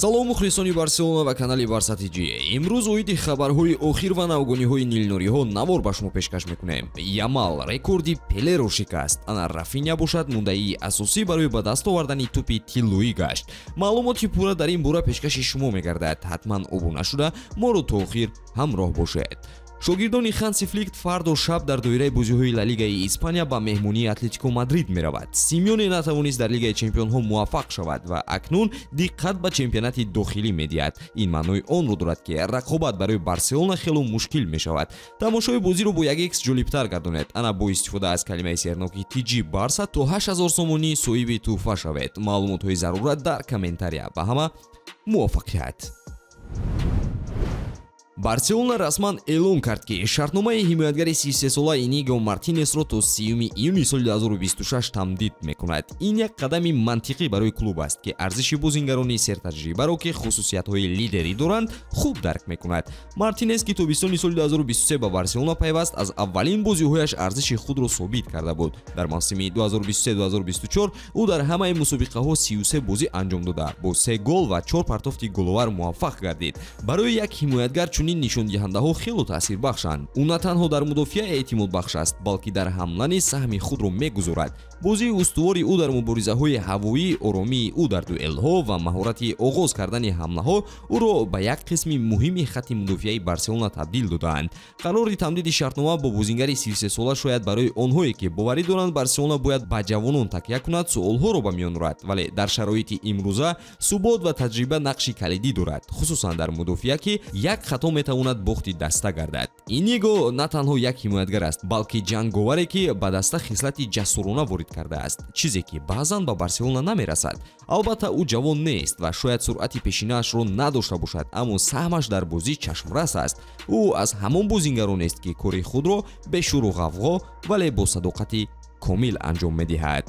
салом мухлисони барселона ва канали БАРСА ТЖ. имрӯз оиди хабарҳои охир ва навгониҳои нилнуриҳо навор ба шумо пешкаш мекунем. Ямал, Рекорди, Пелеро, Шикаст. Ана Рафиня бошад муддаии асосӣ барои ба даст овардани Туби Тиллоиро гашт. Маълумоти пурра дар ин бора пешкаши шумо мегардад. ҳатман обуна шуда моро то охир ҳамроҳ бошед. Шогирдони Ханси Флик фарду шаб дар доираи бозиҳои Ла Лигаи Испания ба меҳмонии Атлетико Мадрид меравад. Симеоне натавонист дар Лигаи Чемпионҳо муваффақ шавад ва акнун диққат ба чемпионати дохилӣ медиҳад. Ин маънои онро дорад ки рақобат барои Барселона хело мушкил мешавад. Тамошои бозиро бо 1х ҷолибтар гардонед. Ана бо истифода аз калимаи серноки TG БАРСА то 8000 сомонӣ соҳиби тӯҳфа шавед. Маълумотҳои зарурат дар комментария. Ба ҳама муваффақият. Барселона расман эълон кард ки шартномаи ҳимоятгари 33 сола Иниго Мартинесро то 30 июни соли 2026 тамдид мекунад. Ин як қадами мантиқӣ барои клуб аст ки арзиши бозингарони сертаҷрибаро ки хусусиятҳои лидерӣ доранд хуб дарк мекунад. Мартинес ки тобистони соли 2023 ба Барселона пайваст аз аввалин бозиҳояш арзиши худро собит карда буд. Дар мавсими 2023-2024 ӯ дар ҳамаи мусобиқаҳо 33 бозӣ анҷом дода бо 3 гол ва 4 партофти головар муваффақ гардид. Барои як ҳимоятгар чунин нишондиҳандаҳо хело таъсирбахшанд. Ӯ на танҳо дар мудофиа эътимодбахш аст, балки дар ҳамлани саҳми худро мегузорад. бозии устувори ӯ дар муборизаҳои ҳавоӣ, оромии ӯ дар дуэлҳо ва маҳорати оғоз кардани ҳамлаҳо ӯро ба як қисми муҳими хатти мудофиаи Барселона табдил додаанд. Қарори тамдиди шартнома бо бозингари 33 сола шояд барои онҳое ки боварӣ доранд Барселона бояд ба ҷавонон такя кунад суолҳоро ба миён орад, вале дар шароити имрӯза субот ва таҷриба нақши калидӣ дорад, хусусан дар мудофиа ки як хато метавонад бохти даста гардад. Иниго на танҳо як ҳимоятгар аст, балки ҷанговаре ки ба даста хислати ҷасурона ворид кардааст, чизе ки баъзан ба Барселона намерасад. Албатта ӯ ҷавон нест ва шояд суръати пешинаашро надошта бошад, аммо саҳмаш дар бозӣ чашмрас аст. ӯ аз ҳамон бозингаронест ки кори худро бе шӯру ғавғо вале бо садоқати комил анҷом медиҳад.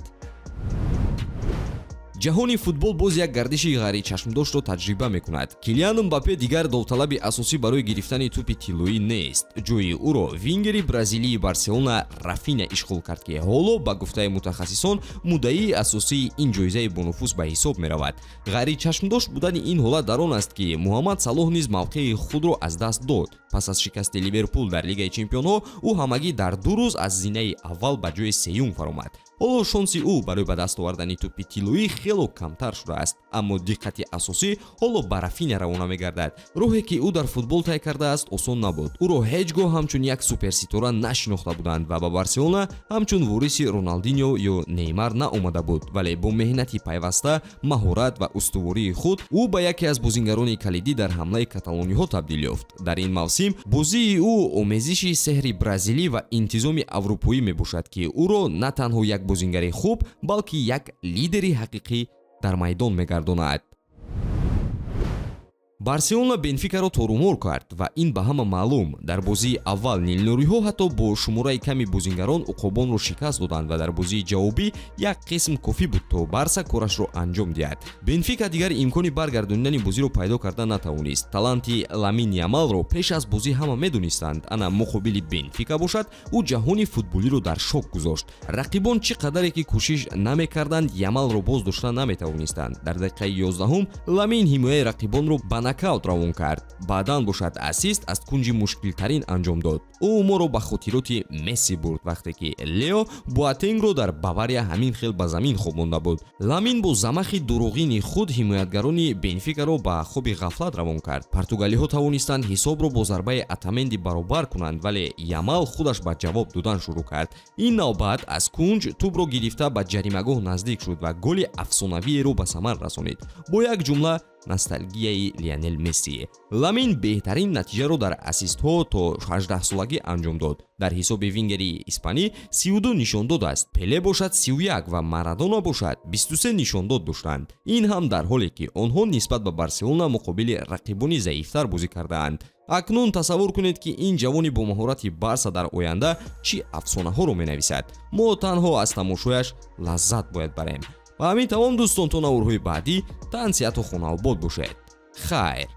ҷаҳони футбол боз як гардиши ғайричашмдоштро таҷриба мекунад. Килиан Мбаппе дигар довталаби асосӣ барои гирифтани Туби Тиллоиро нест. ҷойи ӯро вингери бразилии Барселона Рафиня ишғол кард ки ҳоло ба гуфтаи мутахассисон муддаии асосии ин ҷоизаи бонуфус ба ҳисоб меравад. ғайричашмдошт будани ин ҳолат дар он аст ки Муҳаммад Салоҳ низ мавқеи худро аз даст дод. Пас аз шикасти Ливерпул дар Лигаи Чемпионҳо ӯ ҳамагӣ дар 2 рӯз аз зинаи аввал ба ҷои сеюм фаромад. ҳоло шонси ӯ барои ба даст овардани Туби Тиллоиро хело камтар шудааст, аммо диққати асосӣ ҳоло ба Рафиня равона мегардад. роҳе ки ӯ дар футбол тай кардааст осон набуд. ӯро ҳеҷ гоҳ ҳамчун як суперситора нашинохта буданд ва ба Барселона ҳамчун вориси Роналдиньо ё Неймар наомада буд, вале бо меҳнати пайваста, маҳорат ва устувории худ ӯ ба яке аз бозингарони калидӣ дар ҳамлаи каталониҳо табдил ёфт. дар ин мавсим бозии ӯ омезиши сеҳри бразилӣ ва интизоми аврупоӣ мебошад ки ӯро на танҳо як бозингари хуб, балки як лидери ҳақиқӣ дар майдон мегардонад. Барселона Бенфикаро торумор кард ва ин ба ҳама маълум. Дар бозии аввал нилнуриҳо ҳатто бо шумораи ками бозингарон уқобонро шикаст доданд ва дар бозии ҷавобӣ як қисм кофӣ буд то БАРСА корашро анҷом диҳад. Бенфика дигар имкони баргардонидани бозиро пайдо карда натавонист. Таланти Ламин Ямалро пеш аз бозӣ ҳама медонистанд. Ана муқобили Бенфика бошад, ӯ ҷаҳони футболиро дар шок гузошт. рақибон чӣ қадаре ки кӯшиш намекарданд, Ямалро боз дошта наметавонистанд. дар дақиқаи 11 Ламин ҳимояи рақибонро ба нокаут равон кард. баъдан бошад ассист аз кунҷи мушкилтарин анҷом дод. ӯ моро ба хотироти Месси бурд вақте ки Лео Буатенгро дар Бавария ҳамин хел ба замин хобонда буд. Ламин бо замахи дуруғини худ ҳимоятгарони Бенфикаро ба хоби ғафлат равон кард. португалиҳо тавонистанд ҳисобро бо зарбаи Атаменди баробар кунанд, вале Ямал худаш ба ҷавоб додан шурӯъ кард. ин навбат аз кунҷ тӯбро гирифта ба ҷаримагоҳ наздик шуд ва голи афсонавиеро ба самар расонид. бо як ҷумла ностальгияи Лионел Месси. Ламин беҳтарин натиҷаро дар ассистҳо то 18-солагӣ анҷом дод. дар ҳисоби вингери испанӣ 32 нишондод аст. Пеле бошад 31 ва Марадона бошад 23 нишондод доштанд. ин ҳам дар ҳоле ки онҳо нисбат ба Барселона муқобили рақибони заифтар бозӣ кардаанд. акнун тасаввур кунед ки ин ҷавони бо маҳорати БАРСА дар оянда чӣ афсонаҳоро менависад. мо танҳо аз тамошояш лаззат бояд барем. ва ҳамин тамом дӯстон, то наврҳои баъдӣ таън сиҳату хонавобод бошед. хайр.